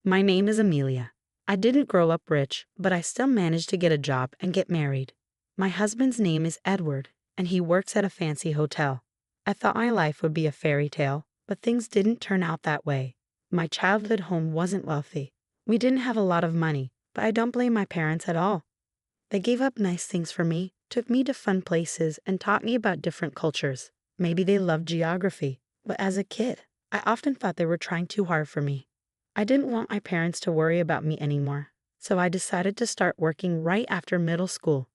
My name is Amelia. I didn't grow up rich, but I still managed to get a job and get married. My husband's name is Edward, and he works at a fancy hotel. I thought my life would be a fairy tale, but things didn't turn out that way. My childhood home wasn't wealthy. We didn't have a lot of money, but I don't blame my parents at all. They gave up nice things for me, took me to fun places, and taught me about different cultures. Maybe they loved geography, but as a kid, I often thought they were trying too hard for me. I didn't want my parents to worry about me anymore, so I decided to start working right after middle school.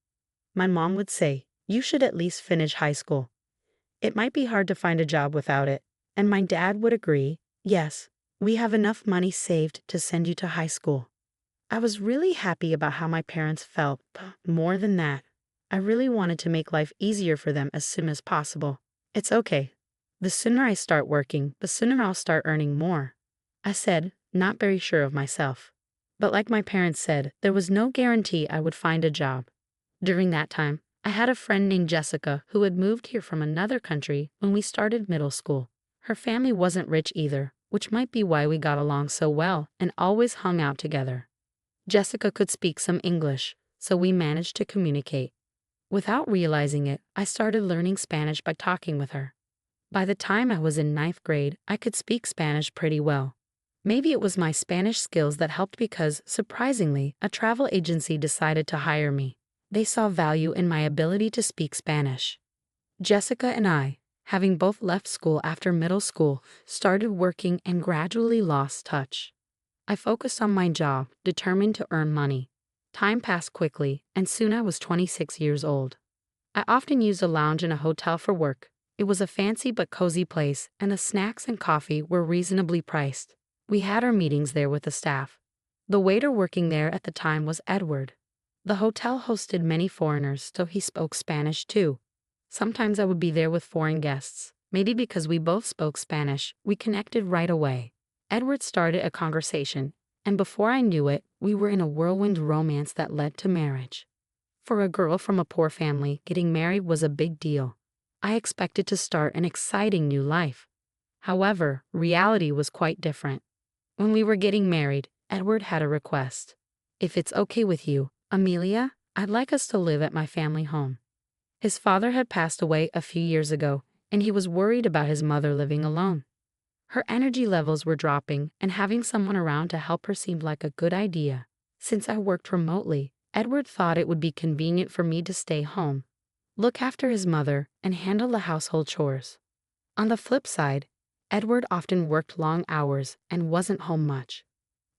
My mom would say, "You should at least finish high school. It might be hard to find a job without it." And my dad would agree, "Yes, we have enough money saved to send you to high school." I was really happy about how my parents felt, but more than that, I really wanted to make life easier for them as soon as possible. "It's okay. The sooner I start working, the sooner I'll start earning more," I said, not very sure of myself. But like my parents said, there was no guarantee I would find a job. During that time, I had a friend named Jessica who had moved here from another country when we started middle school. Her family wasn't rich either, which might be why we got along so well and always hung out together. Jessica could speak some English, so we managed to communicate. Without realizing it, I started learning Spanish by talking with her. By the time I was in ninth grade, I could speak Spanish pretty well. Maybe it was my Spanish skills that helped because, surprisingly, a travel agency decided to hire me. They saw value in my ability to speak Spanish. Jessica and I, having both left school after middle school, started working and gradually lost touch. I focused on my job, determined to earn money. Time passed quickly, and soon I was 26 years old. I often used a lounge in a hotel for work. It was a fancy but cozy place, and the snacks and coffee were reasonably priced. We had our meetings there with the staff. The waiter working there at the time was Edward. The hotel hosted many foreigners, so he spoke Spanish too. Sometimes I would be there with foreign guests. Maybe because we both spoke Spanish, we connected right away. Edward started a conversation, and before I knew it, we were in a whirlwind romance that led to marriage. For a girl from a poor family, getting married was a big deal. I expected to start an exciting new life. However, reality was quite different. When we were getting married, Edward had a request. "If it's okay with you, Amelia, I'd like us to live at my family home." His father had passed away a few years ago, and he was worried about his mother living alone. Her energy levels were dropping, and having someone around to help her seemed like a good idea. Since I worked remotely, Edward thought it would be convenient for me to stay home, look after his mother, and handle the household chores. On the flip side, Edward often worked long hours and wasn't home much.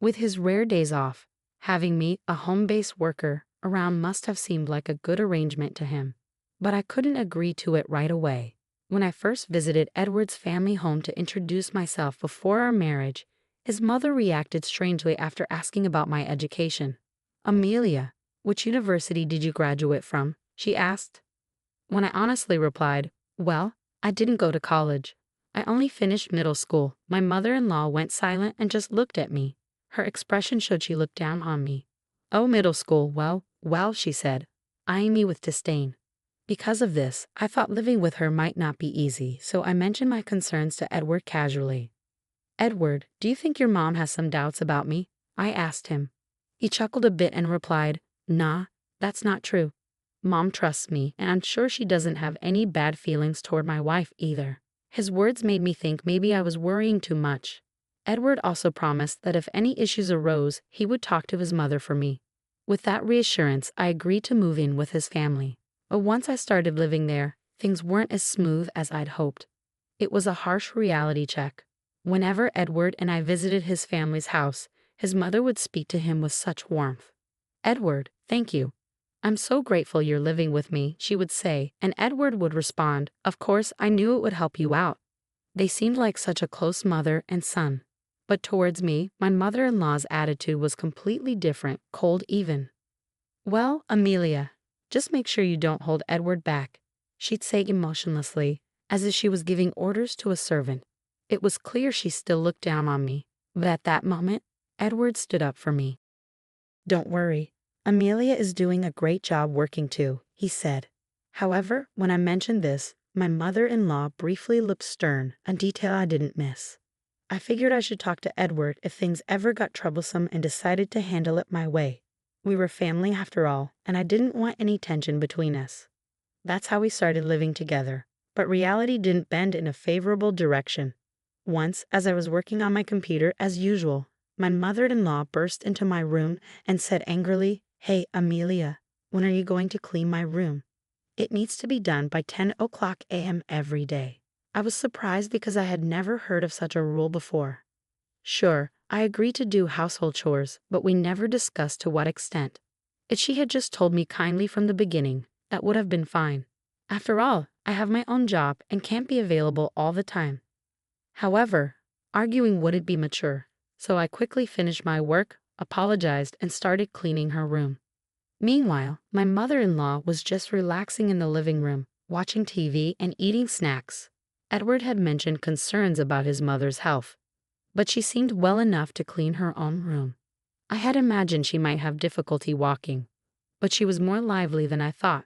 With his rare days off, having me, a home-based worker, around must have seemed like a good arrangement to him. But I couldn't agree to it right away. When I first visited Edward's family home to introduce myself before our marriage, his mother reacted strangely after asking about my education. "Amelia, which university did you graduate from?" she asked. When I honestly replied, "Well, I didn't go to college. I only finished middle school," my mother-in-law went silent and just looked at me. Her expression showed she looked down on me. "Oh, middle school, well," she said, eyeing me with disdain. Because of this, I thought living with her might not be easy, so I mentioned my concerns to Edward casually. "Edward, do you think your mom has some doubts about me?" I asked him. He chuckled a bit and replied, "Nah, that's not true. Mom trusts me, and I'm sure she doesn't have any bad feelings toward my wife either." His words made me think maybe I was worrying too much. Edward also promised that if any issues arose, he would talk to his mother for me. With that reassurance, I agreed to move in with his family. But once I started living there, things weren't as smooth as I'd hoped. It was a harsh reality check. Whenever Edward and I visited his family's house, his mother would speak to him with such warmth. "Edward, thank you. I'm so grateful you're living with me," she would say, and Edward would respond, "Of course, I knew it would help you out." They seemed like such a close mother and son. But towards me, my mother-in-law's attitude was completely different, cold even. "Well, Amelia, just make sure you don't hold Edward back," she'd say emotionlessly, as if she was giving orders to a servant. It was clear she still looked down on me, but at that moment, Edward stood up for me. "Don't worry. Amelia is doing a great job working too," he said. However, when I mentioned this, my mother-in-law briefly looked stern, a detail I didn't miss. I figured I should talk to Edward if things ever got troublesome and decided to handle it my way. We were family after all, and I didn't want any tension between us. That's how we started living together. But reality didn't bend in a favorable direction. Once, as I was working on my computer as usual, my mother-in-law burst into my room and said angrily, "Hey, Amelia, when are you going to clean my room? It needs to be done by 10 o'clock a.m. every day." I was surprised because I had never heard of such a rule before. Sure, I agreed to do household chores, but we never discussed to what extent. If she had just told me kindly from the beginning, that would have been fine. After all, I have my own job and can't be available all the time. However, arguing wouldn't be mature, so I quickly finished my work, apologized, and started cleaning her room. Meanwhile, my mother-in-law was just relaxing in the living room, watching TV and eating snacks. Edward had mentioned concerns about his mother's health, but she seemed well enough to clean her own room. I had imagined she might have difficulty walking, but she was more lively than I thought.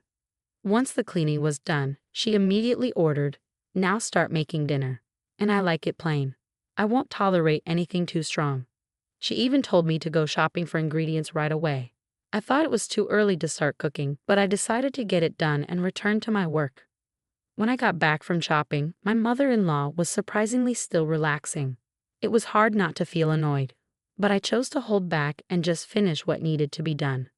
Once the cleaning was done, she immediately ordered, "Now start making dinner. And I like it plain. I won't tolerate anything too strong." She even told me to go shopping for ingredients right away. I thought it was too early to start cooking, but I decided to get it done and return to my work. When I got back from shopping, my mother-in-law was surprisingly still relaxing. It was hard not to feel annoyed, but I chose to hold back and just finish what needed to be done.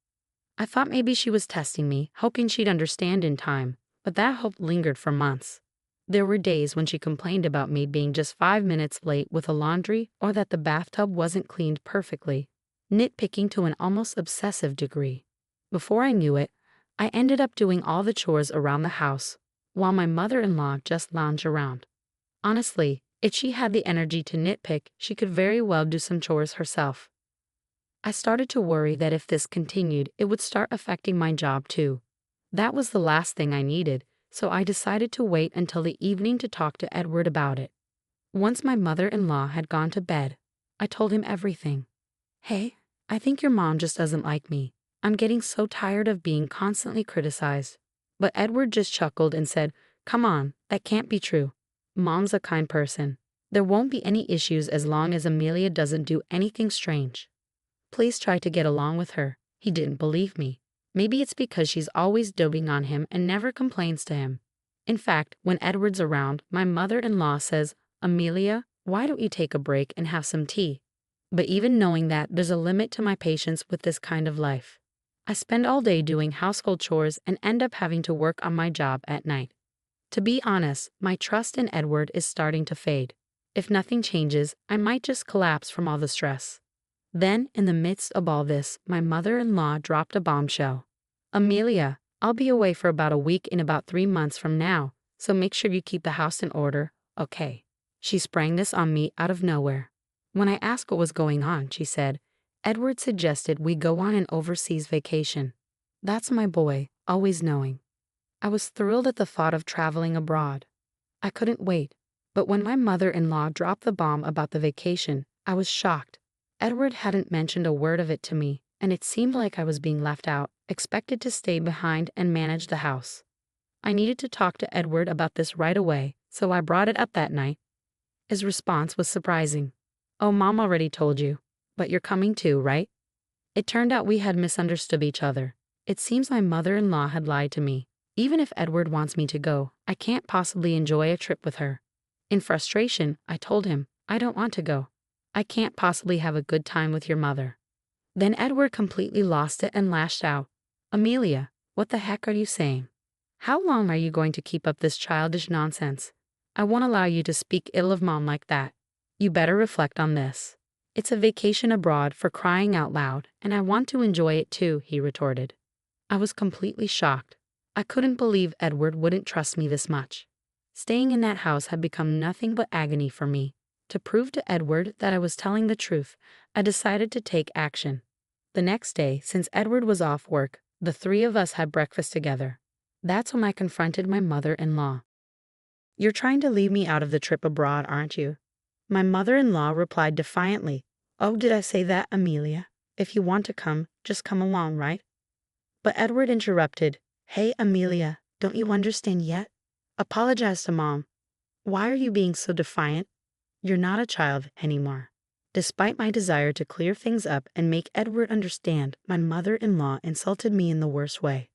I thought maybe she was testing me, hoping she'd understand in time, but that hope lingered for months. There were days when she complained about me being just 5 minutes late with the laundry or that the bathtub wasn't cleaned perfectly, nitpicking to an almost obsessive degree. Before I knew it, I ended up doing all the chores around the house, while my mother-in-law just lounged around. Honestly, if she had the energy to nitpick, she could very well do some chores herself. I started to worry that if this continued, it would start affecting my job too. That was the last thing I needed, so I decided to wait until the evening to talk to Edward about it. Once my mother-in-law had gone to bed, I told him everything. "Hey, I think your mom just doesn't like me. I'm getting so tired of being constantly criticized." But Edward just chuckled and said, "Come on, that can't be true. Mom's a kind person. There won't be any issues as long as Amelia doesn't do anything strange. Please try to get along with her." He didn't believe me. Maybe it's because she's always doting on him and never complains to him. In fact, when Edward's around, my mother-in-law says, "Amelia, why don't you take a break and have some tea?" But even knowing that, there's a limit to my patience with this kind of life. I spend all day doing household chores and end up having to work on my job at night. To be honest, my trust in Edward is starting to fade. If nothing changes, I might just collapse from all the stress. Then, in the midst of all this, my mother-in-law dropped a bombshell. "Amelia, I'll be away for about a week in about 3 months from now, so make sure you keep the house in order, okay?" She sprang this on me out of nowhere. When I asked what was going on, she said, "Edward suggested we go on an overseas vacation." That's my boy, always knowing. I was thrilled at the thought of traveling abroad. I couldn't wait, but when my mother-in-law dropped the bomb about the vacation, I was shocked. Edward hadn't mentioned a word of it to me, and it seemed like I was being left out, expected to stay behind and manage the house. I needed to talk to Edward about this right away, so I brought it up that night. His response was surprising. "Oh, Mom already told you, but you're coming too, right?" It turned out we had misunderstood each other. It seems my mother-in-law had lied to me. Even if Edward wants me to go, I can't possibly enjoy a trip with her. In frustration, I told him, "I don't want to go. I can't possibly have a good time with your mother." Then Edward completely lost it and lashed out. "Amelia, what the heck are you saying? How long are you going to keep up this childish nonsense? I won't allow you to speak ill of Mom like that. You better reflect on this. It's a vacation abroad, for crying out loud, and I want to enjoy it too," he retorted. I was completely shocked. I couldn't believe Edward wouldn't trust me this much. Staying in that house had become nothing but agony for me. To prove to Edward that I was telling the truth, I decided to take action. The next day, since Edward was off work, the three of us had breakfast together. That's when I confronted my mother-in-law. "You're trying to leave me out of the trip abroad, aren't you?" My mother-in-law replied defiantly, "Oh, did I say that, Amelia? If you want to come, just come along, right?" But Edward interrupted. "Hey, Amelia, don't you understand yet? Apologize to Mom. Why are you being so defiant? You're not a child anymore. Despite my desire to clear things up and make Edward understand, my mother-in-law insulted me in the worst way.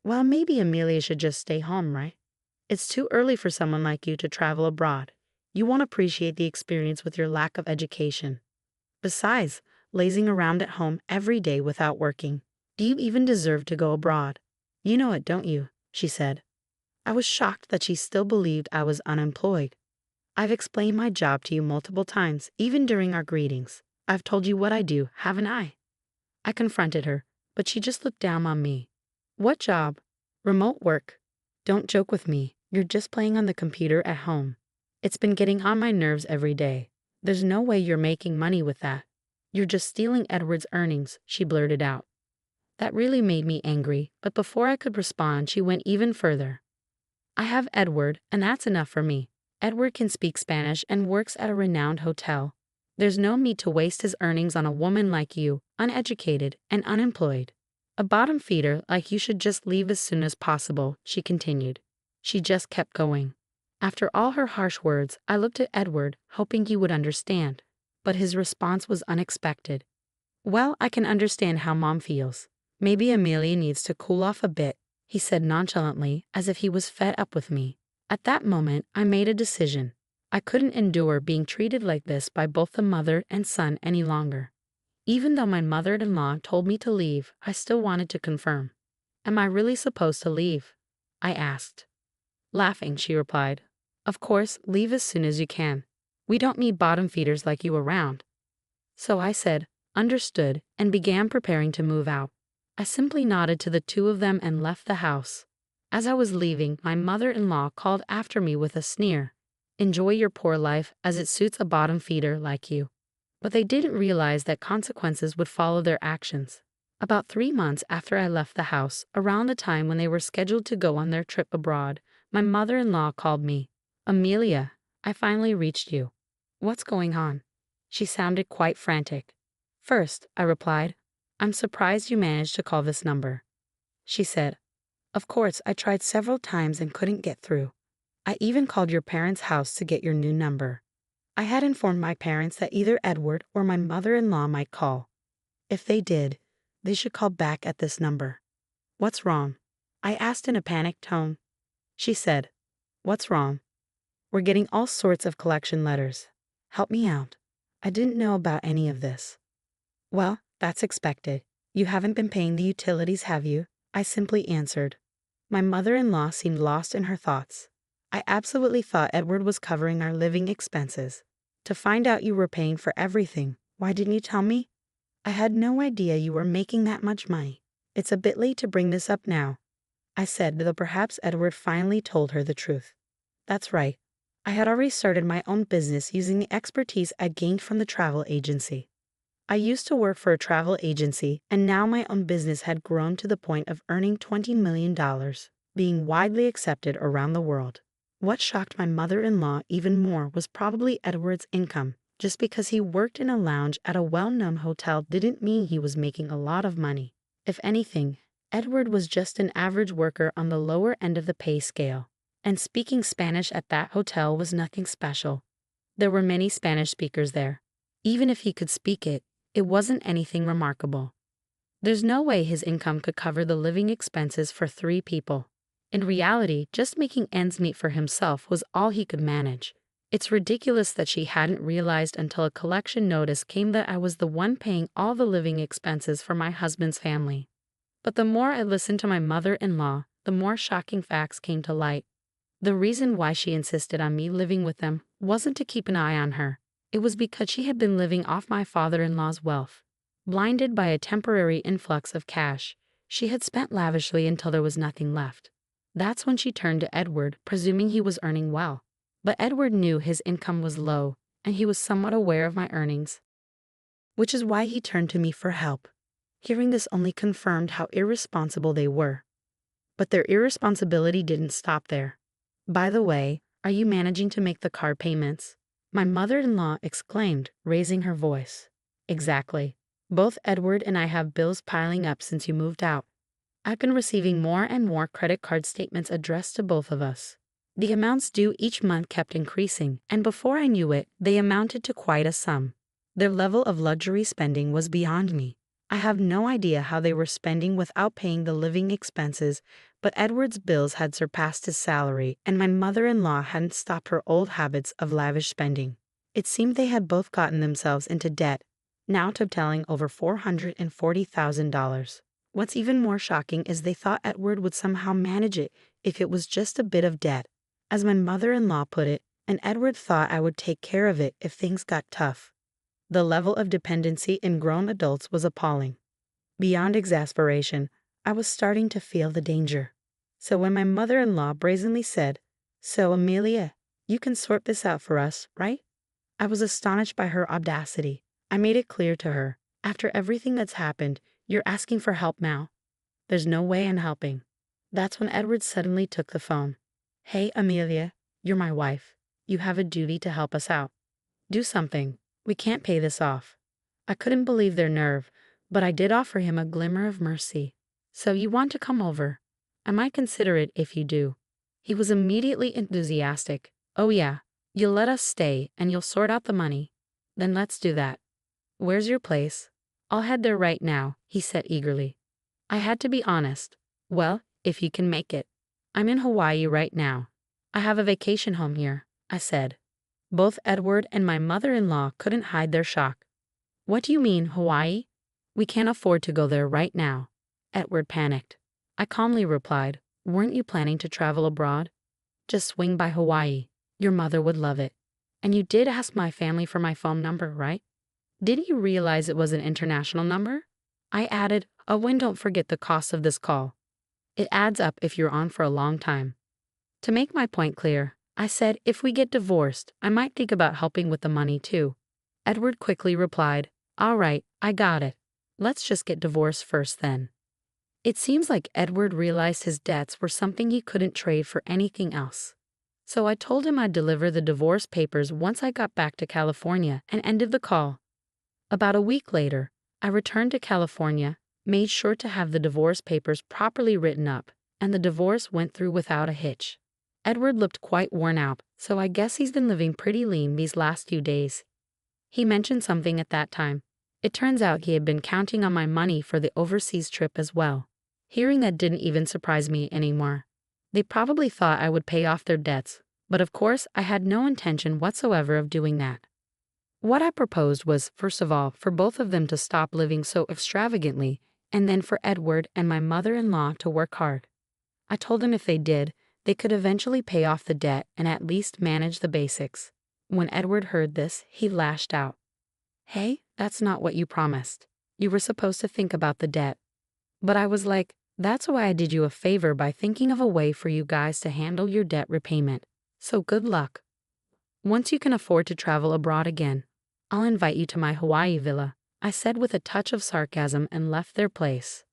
Well, maybe Amelia should just stay home, right? It's too early for someone like you to travel abroad. You won't appreciate the experience with your lack of education. Besides, lazing around at home every day without working. Do you even deserve to go abroad? You know it, don't you? She said. I was shocked that she still believed I was unemployed. I've explained my job to you multiple times, even during our greetings. I've told you what I do, haven't I? I confronted her, but she just looked down on me. What job? Remote work. Don't joke with me. You're just playing on the computer at home. It's been getting on my nerves every day. There's no way you're making money with that. You're just stealing Edward's earnings, she blurted out. That really made me angry, but before I could respond, she went even further. I have Edward, and that's enough for me. Edward can speak Spanish and works at a renowned hotel. There's no need to waste his earnings on a woman like you, uneducated and unemployed. A bottom feeder like you should just leave as soon as possible, she continued. She just kept going. After all her harsh words, I looked at Edward, hoping he would understand. But his response was unexpected. Well, I can understand how Mom feels. Maybe Amelia needs to cool off a bit, he said nonchalantly, as if he was fed up with me. At that moment, I made a decision. I couldn't endure being treated like this by both the mother and son any longer. Even though my mother-in-law told me to leave, I still wanted to confirm. Am I really supposed to leave? I asked. Laughing, she replied. Of course, leave as soon as you can. We don't need bottom feeders like you around. So I said, understood, and began preparing to move out. I simply nodded to the two of them and left the house. As I was leaving, my mother-in-law called after me with a sneer. Enjoy your poor life, as it suits a bottom feeder like you. But they didn't realize that consequences would follow their actions. About 3 months after I left the house, around the time when they were scheduled to go on their trip abroad, my mother-in-law called me. Amelia, I finally reached you. What's going on? She sounded quite frantic. First, I replied, I'm surprised you managed to call this number. She said, of course, I tried several times and couldn't get through. I even called your parents' house to get your new number. I had informed my parents that either Edward or my mother-in-law might call. If they did, they should call back at this number. What's wrong? I asked in a panicked tone. She said, what's wrong? We're getting all sorts of collection letters. Help me out. I didn't know about any of this. Well, that's expected. You haven't been paying the utilities, have you? I simply answered. My mother-in-law seemed lost in her thoughts. I absolutely thought Edward was covering our living expenses. To find out you were paying for everything, why didn't you tell me? I had no idea you were making that much money. It's a bit late to bring this up now, I said, though perhaps Edward finally told her the truth. That's right. I had already started my own business using the expertise I gained from the travel agency. I used to work for a travel agency, and now my own business had grown to the point of earning $20 million, being widely accepted around the world. What shocked my mother-in-law even more was probably Edward's income. Just because he worked in a lounge at a well-known hotel didn't mean he was making a lot of money. If anything, Edward was just an average worker on the lower end of the pay scale. And speaking Spanish at that hotel was nothing special. There were many Spanish speakers there. Even if he could speak it, it wasn't anything remarkable. There's no way his income could cover the living expenses for 3 people. In reality, just making ends meet for himself was all he could manage. It's ridiculous that she hadn't realized until a collection notice came that I was the one paying all the living expenses for my husband's family. But the more I listened to my mother-in-law, the more shocking facts came to light. The reason why she insisted on me living with them wasn't to keep an eye on her. It was because she had been living off my father-in-law's wealth. Blinded by a temporary influx of cash, she had spent lavishly until there was nothing left. That's when she turned to Edward, presuming he was earning well. But Edward knew his income was low, and he was somewhat aware of my earnings, which is why he turned to me for help. Hearing this only confirmed how irresponsible they were. But their irresponsibility didn't stop there. By the way, are you managing to make the car payments? My mother-in-law exclaimed, raising her voice. Exactly. Both Edward and I have bills piling up since you moved out. I've been receiving more and more credit card statements addressed to both of us. The amounts due each month kept increasing, and before I knew it, they amounted to quite a sum. Their level of luxury spending was beyond me. I have no idea how they were spending without paying the living expenses, but Edward's bills had surpassed his salary, and my mother-in-law hadn't stopped her old habits of lavish spending. It seemed they had both gotten themselves into debt, now totaling over $440,000. What's even more shocking is they thought Edward would somehow manage it if it was just a bit of debt. As my mother-in-law put it, and Edward thought I would take care of it if things got tough. The level of dependency in grown adults was appalling. Beyond exasperation, I was starting to feel the danger. So when my mother-in-law brazenly said, "So, Amelia, you can sort this out for us, right?" I was astonished by her audacity. I made it clear to her, "After everything that's happened, you're asking for help now. There's no way I'm helping." That's when Edward suddenly took the phone. "Hey, Amelia, you're my wife. You have a duty to help us out. Do something. We can't pay this off." I couldn't believe their nerve, but I did offer him a glimmer of mercy. "So you want to come over? I might consider it if you do." He was immediately enthusiastic. "Oh yeah, you'll let us stay and you'll sort out the money. Then let's do that. Where's your place?" "I'll head there right now," he said eagerly. I had to be honest. "Well, if you can make it. I'm in Hawaii right now. I have a vacation home here," I said. Both Edward and my mother-in-law couldn't hide their shock. "What do you mean, Hawaii? We can't afford to go there right now." Edward panicked. I calmly replied, "Weren't you planning to travel abroad? Just swing by Hawaii. Your mother would love it. And you did ask my family for my phone number, right? Didn't you realize it was an international number?" I added, "Oh, and don't forget the cost of this call. It adds up if you're on for a long time." To make my point clear, I said if we get divorced, I might think about helping with the money too. Edward quickly replied, "All right, I got it. Let's just get divorced first then." It seems like Edward realized his debts were something he couldn't trade for anything else. So I told him I'd deliver the divorce papers once I got back to California and ended the call. About a week later, I returned to California, made sure to have the divorce papers properly written up, and the divorce went through without a hitch. Edward looked quite worn out, so I guess he's been living pretty lean these last few days. He mentioned something at that time. It turns out he had been counting on my money for the overseas trip as well. Hearing that didn't even surprise me anymore. They probably thought I would pay off their debts, but of course I had no intention whatsoever of doing that. What I proposed was, first of all, for both of them to stop living so extravagantly, and then for Edward and my mother-in-law to work hard. I told them if they did, they could eventually pay off the debt and at least manage the basics. When Edward heard this, he lashed out. "Hey, that's not what you promised. You were supposed to think about the debt." But I was like, "That's why I did you a favor by thinking of a way for you guys to handle your debt repayment. So good luck. Once you can afford to travel abroad again, I'll invite you to my Hawaii villa," I said with a touch of sarcasm and left their place.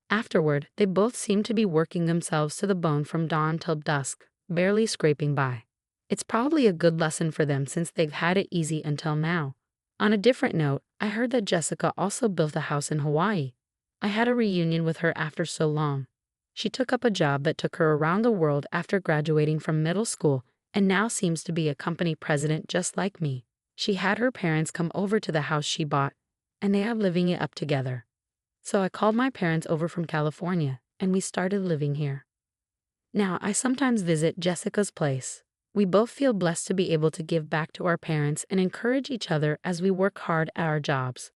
Afterward, they both seemed to be working themselves to the bone from dawn till dusk, barely scraping by. It's probably a good lesson for them since they've had it easy until now. On a different note, I heard that Jessica also built a house in Hawaii. I had a reunion with her after so long. She took up a job that took her around the world after graduating from middle school and now seems to be a company president just like me. She had her parents come over to the house she bought, and they are living it up together. So I called my parents over from California, and we started living here. Now, I sometimes visit Jessica's place. We both feel blessed to be able to give back to our parents and encourage each other as we work hard at our jobs.